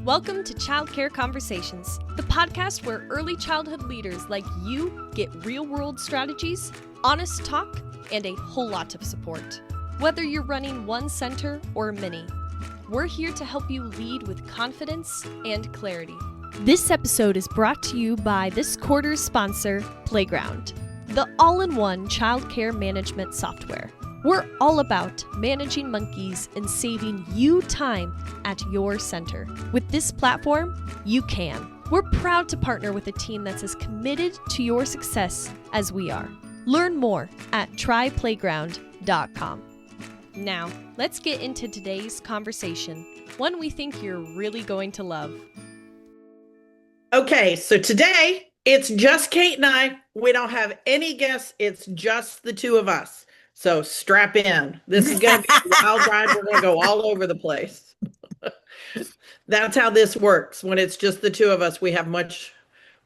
Welcome to Childcare Conversations, the podcast where early childhood leaders like you get real-world strategies, honest talk, and a whole lot of support. Whether you're running one center or many, we're here to help you lead with confidence and clarity. This episode is brought to you by this quarter's sponsor, Playground, the all-in-one childcare management software. We're all about managing monkeys and saving you time at your center. With this platform, you can. We're proud to partner with a team that's as committed to your success as we are. Learn more at tryplayground.com. Now, let's get into today's conversation, one we think you're really going to love. Okay, so today it's just Kate and I. We don't have any guests. It's just the two of us. So strap in. This is going to be a wild ride. We're going to go all over the place. That's how this works. When it's just the two of us, we have much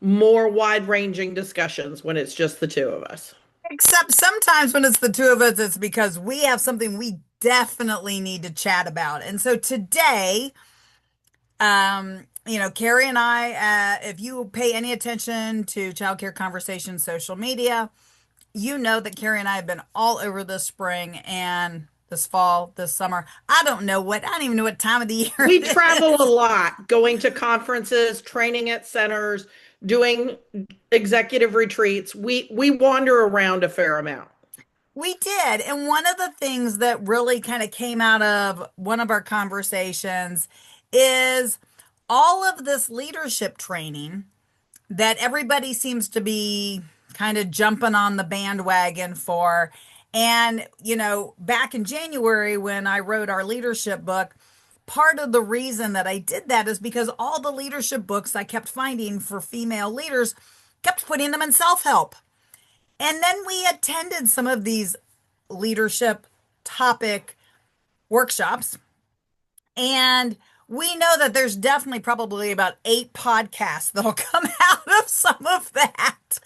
more wide-ranging discussions when it's just the two of us. Except sometimes when it's the two of us, it's because we have something we definitely need to chat about. And so today, Carrie and I, if you pay any attention to Childcare Conversations social media, you know that Carrie and I have been all over this spring and this fall, this summer. I don't even know what time of the year We travel a lot, going to conferences, training at centers, doing executive retreats. We wander around a fair amount. We did. And one of the things that really kind of came out of one of our conversations is all of this leadership training that everybody seems to be kind of jumping on the bandwagon for. And, back in January when I wrote our leadership book, part of the reason that I did that is because all the leadership books I kept finding for female leaders kept putting them in self-help. And then we attended some of these leadership topic workshops, and we know that there's definitely probably about 8 podcasts that'll come out of some of that.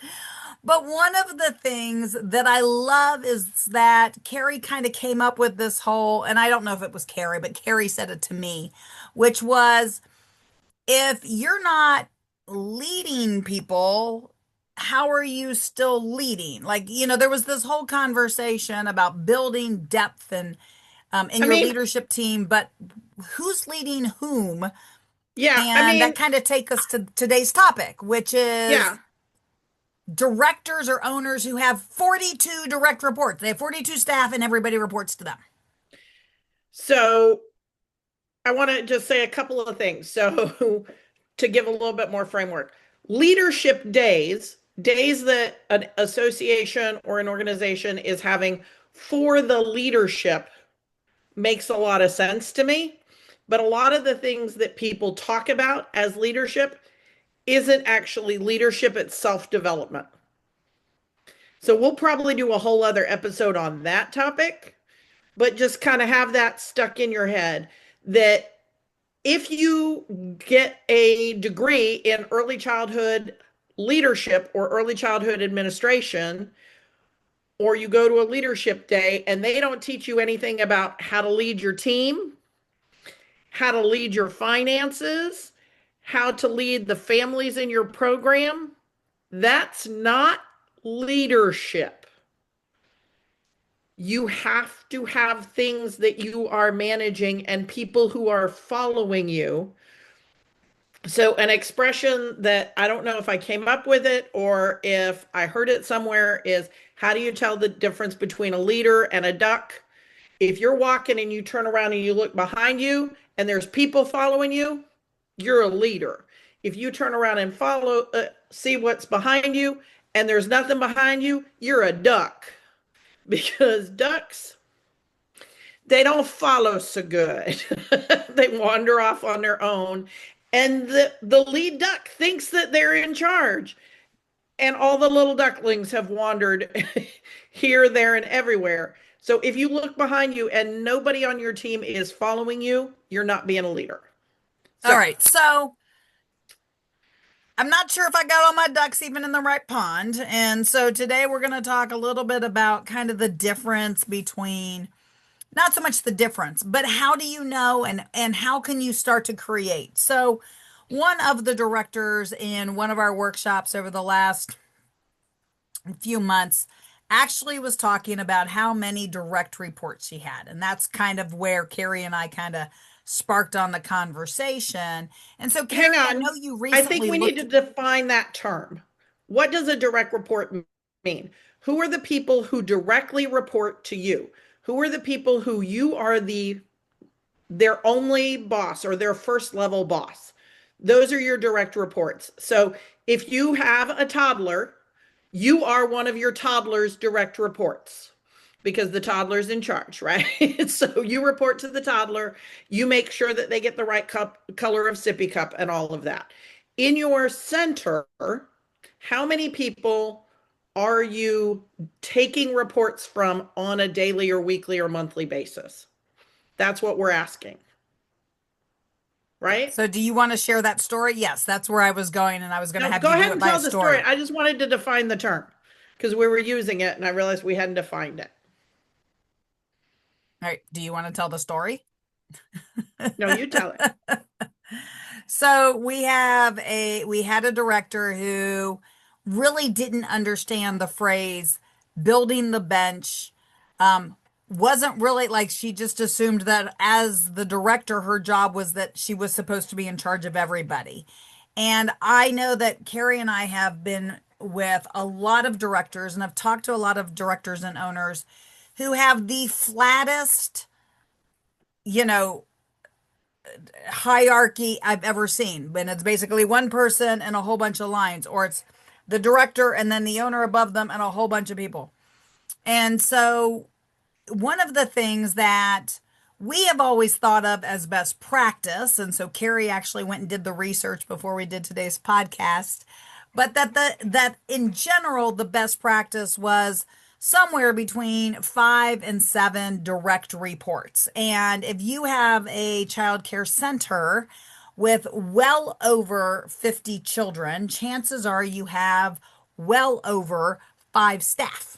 But one of the things that I love is that Carrie kind of came up with this whole, and I don't know if it was Carrie, but Carrie said it to me, which was, if you're not leading people, how are you still leading? There was this whole conversation about building depth and in your leadership team, but who's leading whom? Yeah. And that kind of takes us to today's topic, which is directors or owners who have 42 direct reports. They have 42 staff and everybody reports to them. So I want to just say a couple of things. So to give a little bit more framework, leadership days that an association or an organization is having for the leadership makes a lot of sense to me. But a lot of the things that people talk about as leadership isn't actually leadership, it's self-development. So we'll probably do a whole other episode on that topic, but just kind of have that stuck in your head that if you get a degree in early childhood leadership or early childhood administration, or you go to a leadership day and they don't teach you anything about how to lead your team, how to lead your finances, how to lead the families in your program, that's not leadership. You have to have things that you are managing and people who are following you. So an expression that I don't know if I came up with it or if I heard it somewhere is, how do you tell the difference between a leader and a duck? If you're walking and you turn around and you look behind you and there's people following you, you're a leader. If you turn around and see what's behind you and there's nothing behind you, you're a duck. Because ducks, they don't follow so good. They wander off on their own. And the lead duck thinks that they're in charge. And all the little ducklings have wandered here, there, and everywhere. So if you look behind you and nobody on your team is following you, you're not being a leader. All right. So I'm not sure if I got all my ducks even in the right pond. And so today we're going to talk a little bit about kind of the difference between not so much the difference, but how do you know, and how can you start to create? So one of the directors in one of our workshops over the last few months actually was talking about how many direct reports she had. And that's kind of where Carrie and I kind of sparked on the conversation. And so, Hang Carrie, I know on. you I think recently we need to looked. define that term. What does a direct report mean? Who are the people who directly report to you? Who are the people who you are their only boss or their first level boss? Those are your direct reports. So if you have a toddler, you are one of your toddler's direct reports because the toddler's in charge, right? So you report to the toddler, you make sure that they get the right color of sippy cup and all of that. In your center, how many people are you taking reports from on a daily or weekly or monthly basis? That's what we're asking, right? So, do you want to share that story? Yes, that's where I was going, and I was going to No, have go you do ahead it and by a tell the story. story. I just wanted to define the term because we were using it and I realized we hadn't defined it. All right. Do you want to tell the story? No, you tell it. So we had a director who really didn't understand the phrase building the bench. Wasn't really like, she just assumed that as the director, her job was that she was supposed to be in charge of everybody. And I know that Carrie and I have been with a lot of directors and I've talked to a lot of directors and owners who have the flattest, you know, hierarchy I've ever seen. When it's basically one person and a whole bunch of lines, or it's the director and then the owner above them and a whole bunch of people. And so one of the things that we have always thought of as best practice, and so Carrie actually went and did the research before we did today's podcast, but that in general the best practice was somewhere between 5 and 7 direct reports. And if you have a child care center with well over 50 children, chances are you have well over 5 staff.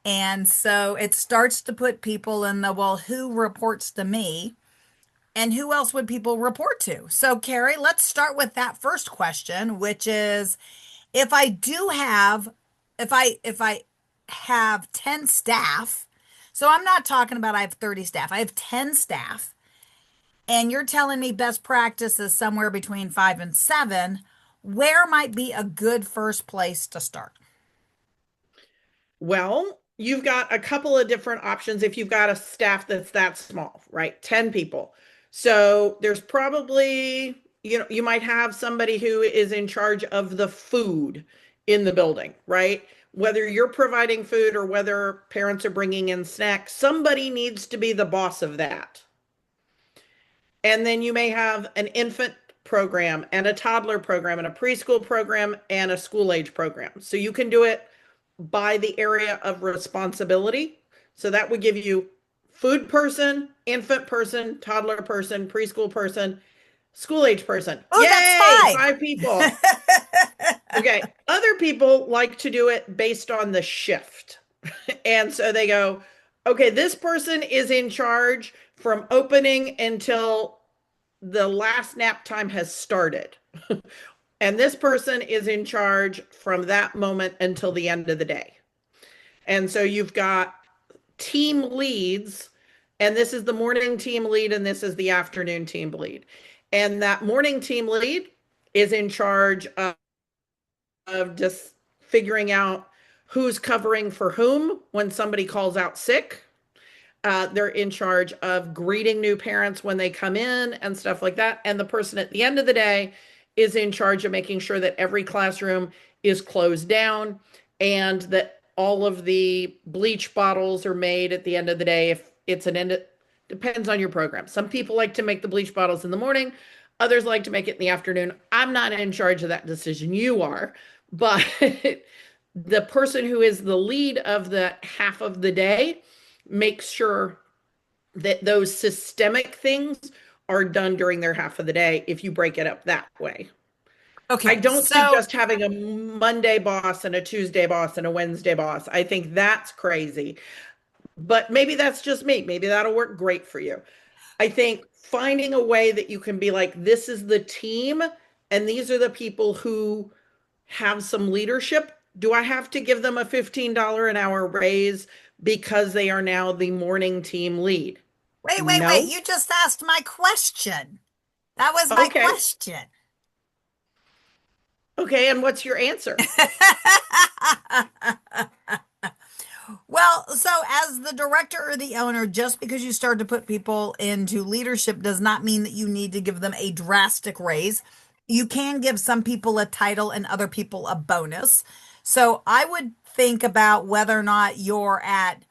And so it starts to put people in the, well, who reports to me? And who else would people report to? So, Carrie, let's start with that first question, which is, if I do have, if I have 10 staff, so I'm not talking about I have 30 staff, I have 10 staff, and you're telling me best practice is somewhere between 5 and 7, where might be a good first place to start? Well, you've got a couple of different options if you've got a staff that's that small, right? 10 people. So there's probably, you might have somebody who is in charge of the food in the building, right? Whether you're providing food or whether parents are bringing in snacks, somebody needs to be the boss of that. And then you may have an infant program and a toddler program and a preschool program and a school age program. So you can do it by the area of responsibility. So that would give you food person, infant person, toddler person, preschool person, school age person. Oh, that's Yay, 5. 5 people. Okay. Other people like to do it based on the shift. And so they go, okay, this person is in charge from opening until the last nap time has started. And this person is in charge from that moment until the end of the day. And so you've got team leads, and this is the morning team lead, and this is the afternoon team lead. And that morning team lead is in charge of just figuring out who's covering for whom when somebody calls out sick. They're in charge of greeting new parents when they come in and stuff like that. And the person at the end of the day is in charge of making sure that every classroom is closed down and that all of the bleach bottles are made at the end of the day. If it's an end, depends on your program. Some people like to make the bleach bottles in the morning. Others like to make it in the afternoon. I'm not in charge of that decision. You are. But the person who is the lead of the half of the day makes sure that those systemic things are done during their half of the day if you break it up that way. I Okay, don't so suggest having a Monday boss and a Tuesday boss and a Wednesday boss. I think that's crazy. but maybe that's just me. Maybe that'll work great for you. I think finding a way that you can be like, this is the team, and these are the people who have some leadership. Do I have to give them a $15 an hour raise because they are now the morning team lead? Wait. No. You just asked my question. That was my Okay. question. Okay. And what's your answer? Well, so as the director or the owner, just because you start to put people into leadership does not mean that you need to give them a drastic raise. You can give some people a title and other people a bonus. So I would think about whether or not you're at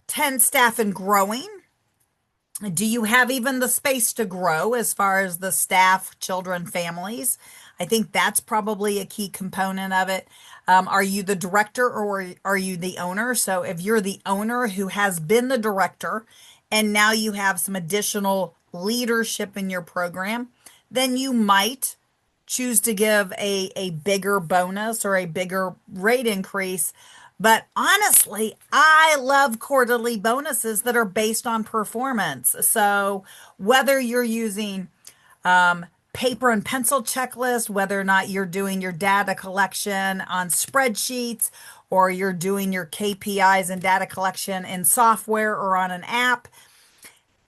10 staff and growing. Do you have even the space to grow as far as the staff, children, families? I think that's probably a key component of it. Are you the director or are you the owner? So if you're the owner who has been the director and now you have some additional leadership in your program, then you might choose to give a bigger bonus or a bigger rate increase. But honestly, I love quarterly bonuses that are based on performance. So whether you're using paper and pencil checklist, whether or not you're doing your data collection on spreadsheets, or you're doing your KPIs and data collection in software or on an app,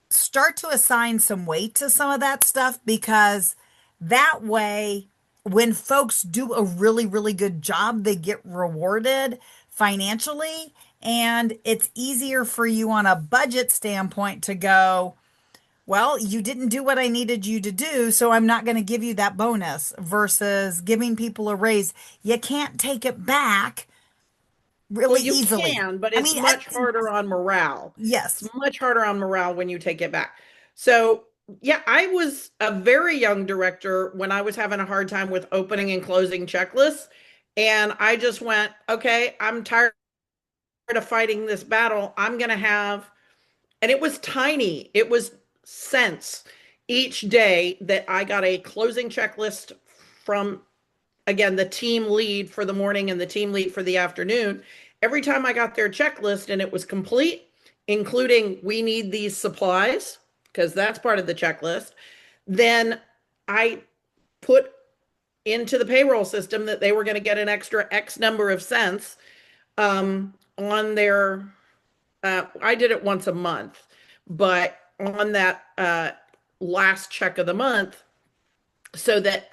start to assign some weight to some of that stuff, because that way, when folks do a really, really good job, they get rewarded financially. And it's easier for you on a budget standpoint to go, well, you didn't do what I needed you to do, so I'm not going to give you that bonus, versus giving people a raise. You can't take it back Well, really you easily. can, but I it's mean, much harder on morale. It's yes. much harder on morale when you take it back. So, yeah, I was a very young director when I was having a hard time with opening and closing checklists. And I just went, okay, I'm tired of fighting this battle. I'm going to have, and it was tiny, it was cents each day that I got a closing checklist from, again, the team lead for the morning and the team lead for the afternoon. Every time I got their checklist and it was complete, including we need these supplies, because that's part of the checklist, then I put into the payroll system that they were going to get an extra X number of cents on their, I did it once a month, but on that last check of the month, so that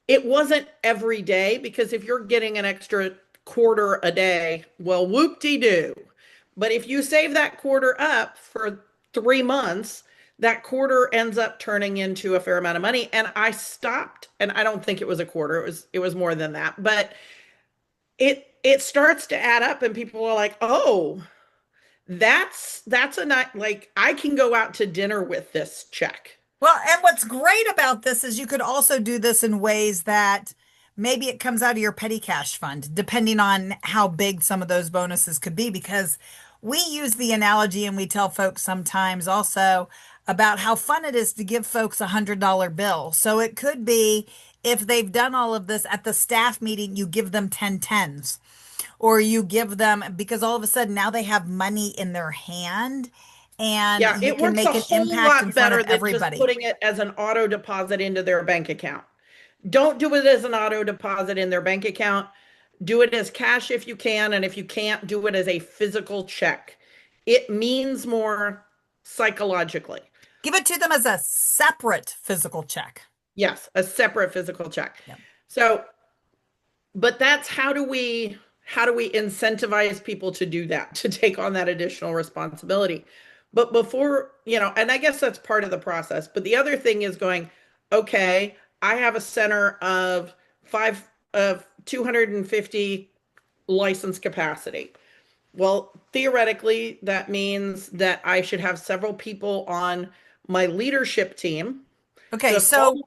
it wasn't every day, because if you're getting an extra quarter a day, well, whoop-de-doo. But if you save that quarter up for 3 months, that quarter ends up turning into a fair amount of money. And I stopped, and I don't think it was a quarter, it was more than that. But it starts to add up, and people are like, oh, that's a night, like I can go out to dinner with this check. Well, and what's great about this is you could also do this in ways that maybe it comes out of your petty cash fund, depending on how big some of those bonuses could be. Because we use the analogy and we tell folks sometimes also about how fun it is to give folks $100 bill. So it could be, if they've done all of this at the staff meeting, you give them 10 tens, or you give them, because all of a sudden now they have money in their hand and Yeah, you it can works a make an whole impact in lot front better of than just everybody. putting it as an auto deposit into their bank account. Don't do it as an auto deposit in their bank account. Do it as cash if you can, and if you can't, do it as a physical check. It means more psychologically. Give it to them as a separate physical check. Yes, a separate physical check. Yep. So, but that's how do we incentivize people to do that, to take on that additional responsibility? But before, and I guess that's part of the process. But the other thing is going, okay, I have a center of 250 license capacity. Well, theoretically, that means that I should have several people on my leadership team. So Okay, if all so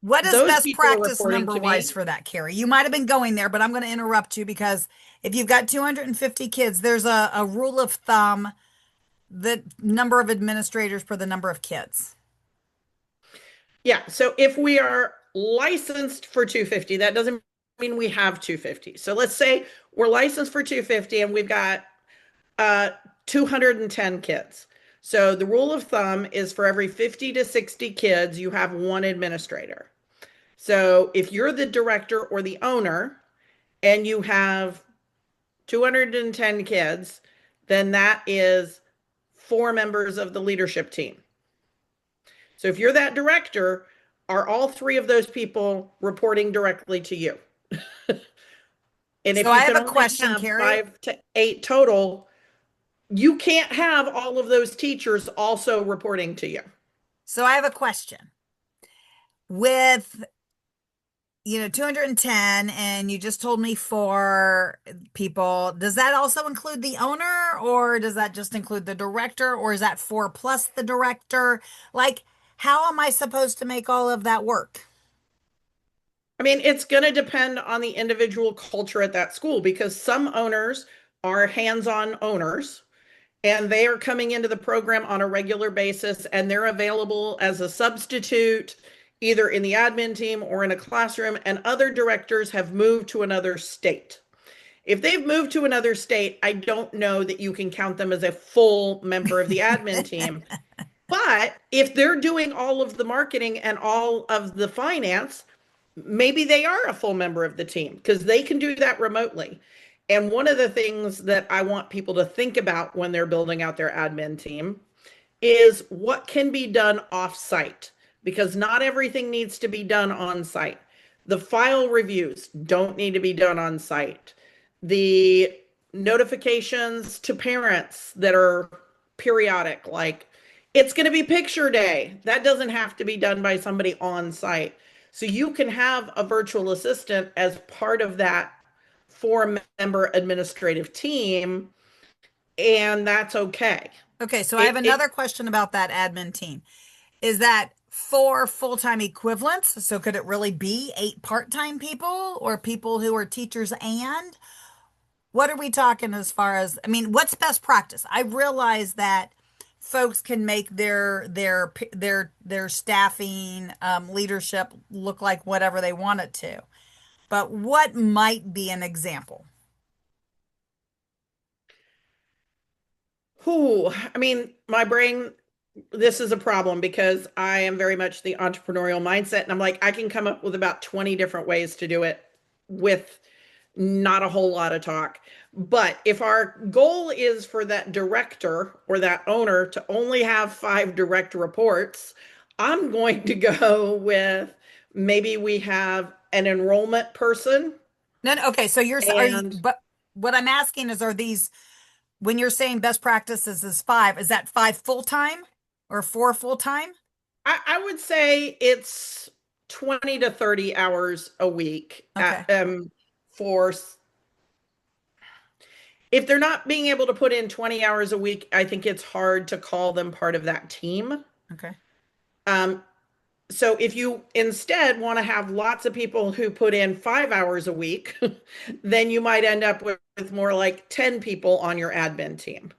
what is those best people are practice reporting number to wise me, for that, Carrie? You might have been going there, but I'm going to interrupt you, because if you've got 250 kids, there's a rule of thumb: the number of administrators per the number of kids. yeah. So if we are licensed for 250, that doesn't mean we have 250. So let's say we're licensed for 250 and we've got 210 kids. So the rule of thumb is for every 50 to 60 kids, you have one administrator. So if you're the director or the owner and you have 210 kids, then that is four members of the leadership team. So if you're that director, are all three of those people reporting directly to you? And So if I you have can a only question, have Carrie. 5 to 8 total, you can't have all of those teachers also reporting to you. So I have a question. With 210, and you just told me four people, does that also include the owner, or does that just include the director, or is that four plus the director? Like, how am I supposed to make all of that work? I mean, it's going to depend on the individual culture at that school because some owners are hands-on owners and they are coming into the program on a regular basis and they're available as a substitute either in the admin team or in a classroom, and other directors have moved to another state. If they've moved to another state, I don't know that you can count them as a full member of the admin team. But if they're doing all of the marketing and all of the finance, maybe they are a full member of the team because they can do that remotely. And one of the things that I want people to think about when they're building out their admin team is what can be done off site, because not everything needs to be done on site. The file reviews don't need to be done on site. The notifications to parents that are periodic, like it's going to be picture day, that doesn't have to be done by somebody on site. So you can have a virtual assistant as part of that four-member administrative team, and that's okay. Okay, so I have It another question about that admin team. Is that four full-time equivalents? So could it really be eight part-time people or people who are teachers? And what are we talking as far as, I mean, what's best practice? I realize that folks can make their staffing leadership look like whatever they want it to. But what might be an example? Who, I mean, my brain, this is a problem because I am very much the entrepreneurial mindset. And I'm like, I can come up with about 20 different ways to do it with not a whole lot of talk. But if our goal is for that director or that owner to only have 5 direct reports, I'm going to go with maybe we have an enrollment person No, no, okay, so are you, and but what I'm asking is, are these, when you're saying best practices is five, is that five full-time or four full-time? I would say it's 20 to 30 hours a week Okay. for if they're not being able to put in 20 hours a week, I think it's hard to call them part of that team. Okay. Um, so if you instead want to have lots of people who put in 5 hours a week, then you might end up with more like 10 people on your admin team.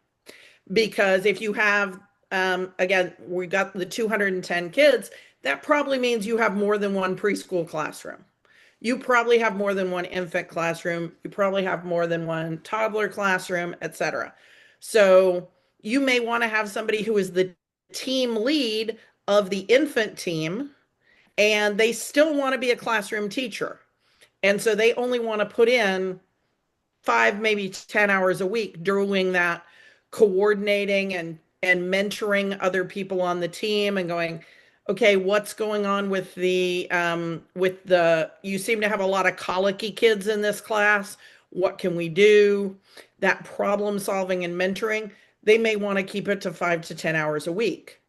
Because if you have, again, we got the 210 kids, that probably means you have more than one preschool classroom. You probably have more than one infant classroom. You probably have more than one toddler classroom, etc. So you may want to have somebody who is the team lead of the infant team, and they still want to be a classroom teacher. And so they only want to put in 5, maybe 10 hours a week doing that coordinating and mentoring other people on the team and going, okay, what's going on with the you seem to have a lot of colicky kids in this class. What can we do? That problem solving and mentoring, they may want to keep it to 5 to 10 hours a week.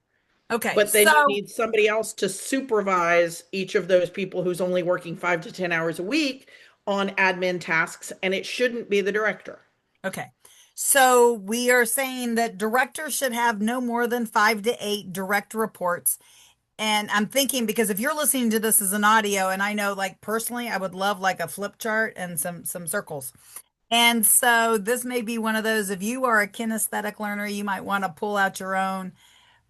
Okay. But then you So, need somebody else to supervise each of those people who's only working 5 to 10 hours a week on admin tasks, and it shouldn't be the director. okay. So we are saying that directors should have no more than five to eight direct reports. And I'm thinking, because if you're listening to this as an audio, and I know, like, personally, I would love like a flip chart and some circles. And so this may be one of those, if you are a kinesthetic learner, you might want to pull out your own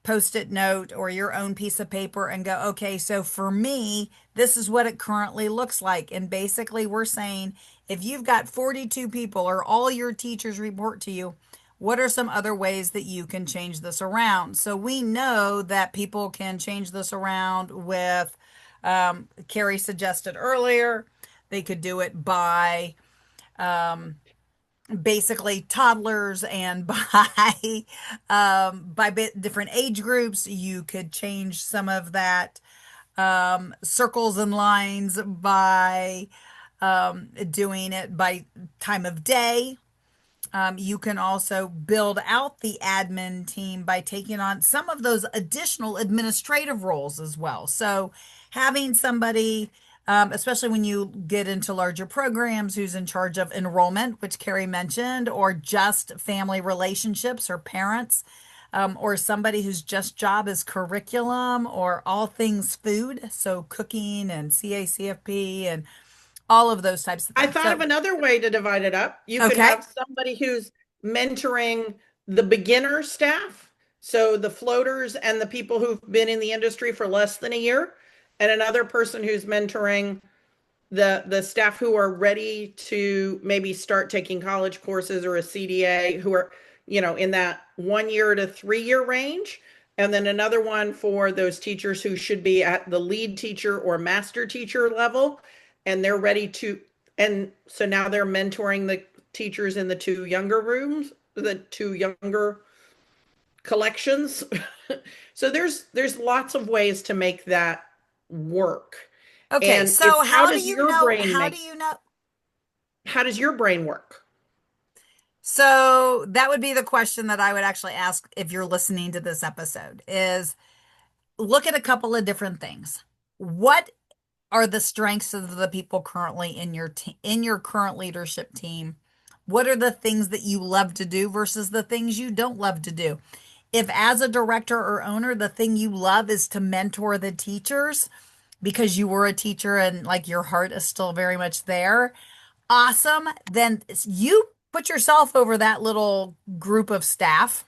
post-it note or your own piece of paper and go, okay, so for me, this is what it currently looks like. And basically we're saying if you've got 42 people or all your teachers report to you, what are some other ways that you can change this around? So we know that people can change this around with, Carrie suggested earlier, they could do it by basically toddlers and by different age groups. You could change some of that, circles and lines by doing it by time of day. You can also build out the admin team by taking on some of those additional administrative roles as well. So, having somebody, especially when you get into larger programs, who's in charge of enrollment, which Carrie mentioned, or just family relationships or parents, or somebody whose just job is curriculum or all things food, so cooking and CACFP and all of those types of I things. thought of So, another way to divide it up. You could okay. have somebody who's mentoring the beginner staff, so the floaters and the people who've been in the industry for less than a year, and another person who's mentoring the staff who are ready to maybe start taking college courses or a CDA, who are, in that 1 year to 3 year range. And then another one for those teachers who should be at the lead teacher or master teacher level, and they're ready to, and so now they're mentoring the teachers in the two younger rooms, the two younger collections. So there's lots of ways to make that work. Okay, And it's so how does your brain make, how does your brain work? So that would be the question that I would actually ask if you're listening to this episode is look at a couple of different things. What are the strengths of the people currently in your in your current leadership team? What are the things that you love to do versus the things you don't love to do? If as a director or owner, the thing you love is to mentor the teachers because you were a teacher and like your heart is still very much there, awesome. Then you put yourself over that little group of staff.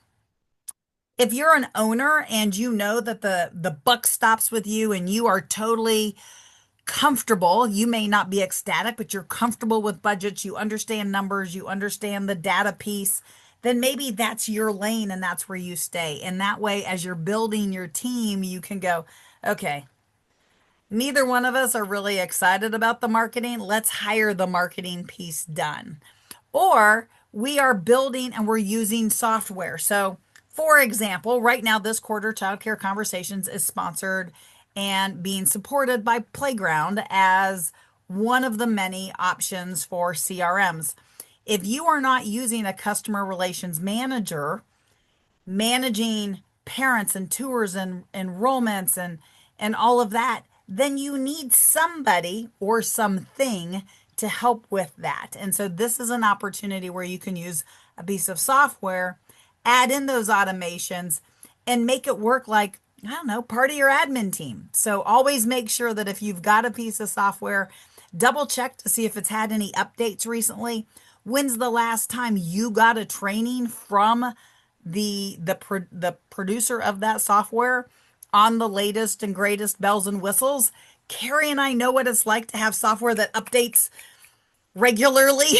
If you're an owner and you know that the buck stops with you and you are totally comfortable, you may not be ecstatic, but you're comfortable with budgets, you understand numbers, you understand the data piece, then maybe that's your lane and that's where you stay. And that way, as you're building your team, you can go, okay, neither one of us are really excited about the marketing. Let's hire the marketing piece done. Or we are building and we're using software. So, for example, right now, this quarter, Childcare Conversations is sponsored and being supported by Playground as one of the many options for CRMs. If you are not using a customer relations manager, managing parents and tours and enrollments and all of that, then you need somebody or something to help with that. And so this is an opportunity where you can use a piece of software, add in those automations, and make it work like, I don't know, part of your admin team. So always make sure that if you've got a piece of software, double check to see if it's had any updates recently. When's the last time you got a training from the producer of that software on the latest and greatest bells and whistles? Carrie and I know what it's like to have software that updates regularly,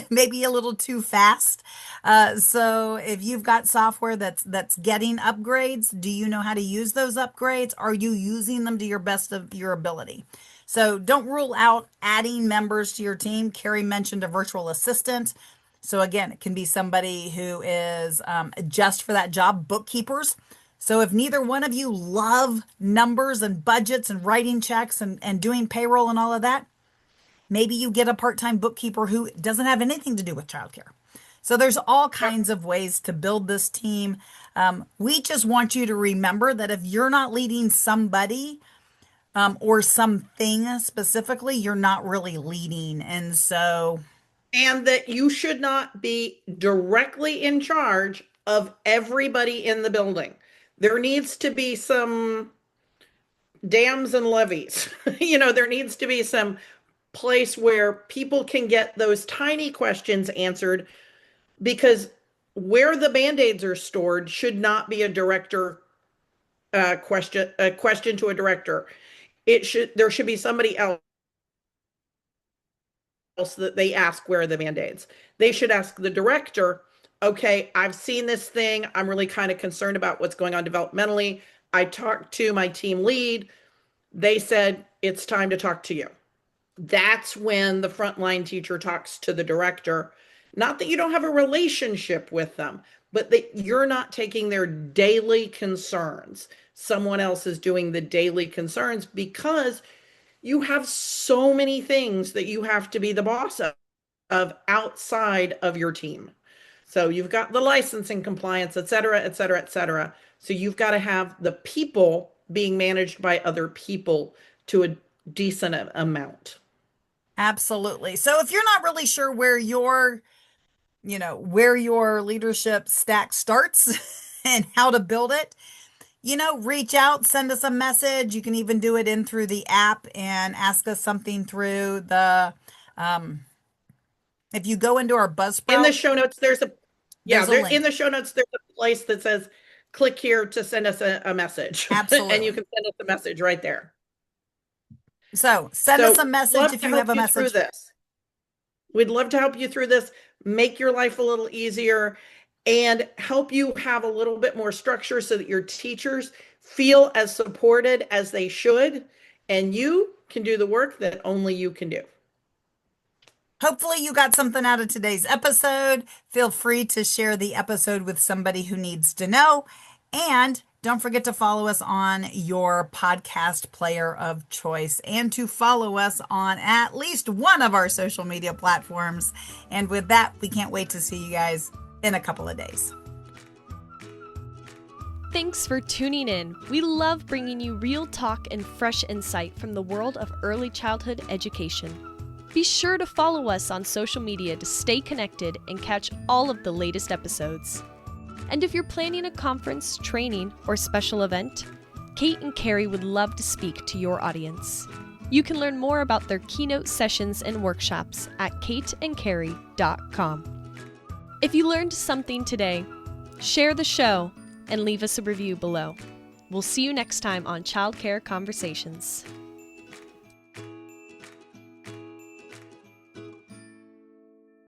maybe a little too fast. So if you've got software that's getting upgrades, do you know how to use those upgrades? Are you using them to your best of your ability? So don't rule out adding members to your team. Carrie mentioned a virtual assistant. So again, it can be somebody who is just for that job, bookkeepers. So if neither one of you love numbers and budgets and writing checks and doing payroll and all of that, maybe you get a part-time bookkeeper who doesn't have anything to do with childcare. So there's all kinds of ways to build this team. We just want you to remember that if you're not leading somebody or something specifically, you're not really leading. And so, And that you should not be directly in charge of everybody in the building. There needs to be some dams and levees. There needs to be some place where people can get those tiny questions answered, because where the band-aids are stored should not be a director question to a director. There should be somebody else that they ask where are the band-aids. They should ask the director okay, I've seen this thing. I'm really kind of concerned about what's going on developmentally. I talked to my team lead. They said, it's time to talk to you. That's when the frontline teacher talks to the director. Not that you don't have a relationship with them, but that you're not taking their daily concerns. Someone else is doing the daily concerns because you have so many things that you have to be the boss of outside of your team. So you've got the licensing compliance, et cetera, et cetera, et cetera. So you've got to have the people being managed by other people to a decent amount. Absolutely. So if you're not really sure where where your leadership stack starts and how to build it, reach out, send us a message. You can even do it in through the app and ask us something through if you go into our In the Buzzsprout, show notes, there's a in link. the show notes, there's a place that says, click here to send us a message. Absolutely. And you can send us a message right there. So send us So a message love if to you have help a you through message. this. We'd love to help you through this, make your life a little easier, and help you have a little bit more structure so that your teachers feel as supported as they should, and you can do the work that only you can do. Hopefully, you got something out of today's episode. Feel free to share the episode with somebody who needs to know. And don't forget to follow us on your podcast player of choice and to follow us on at least one of our social media platforms. And with that, we can't wait to see you guys in a couple of days. Thanks for tuning in. We love bringing you real talk and fresh insight from the world of early childhood education. Be sure to follow us on social media to stay connected and catch all of the latest episodes. And if you're planning a conference, training, or special event, Kate and Carrie would love to speak to your audience. You can learn more about their keynote sessions and workshops at kateandcarrie.com. If you learned something today, share the show and leave us a review below. We'll see you next time on Childcare Conversations.